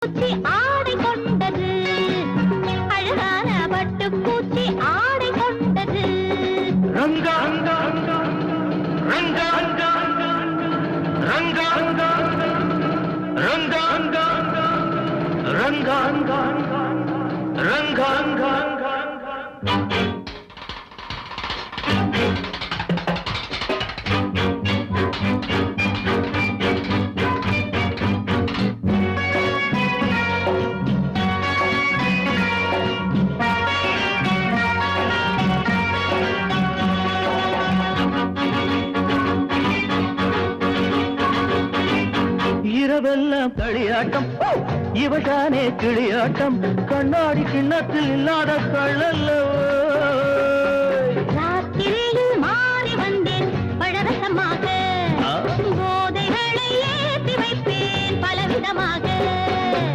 பூச்சி ஆடை கொண்டது அழகான பட்டுப்பூச்சி ஆடை கொண்டது ரங்கா ரங்கா ரங்கா ரங்கா ரங்கா ரங்கா ரங்கா ரங்கா இரவெல்லாம் களியாட்டம் இவதானே கிளியாட்டம் கண்ணாடி கிண்ணத்தில் இல்லாத கள்ளல்லோ ராத்திரியில் மாறி வந்தேன் பழரசமாக போதைகளை ஏற்றி வைப்பேன் பலவிதமாக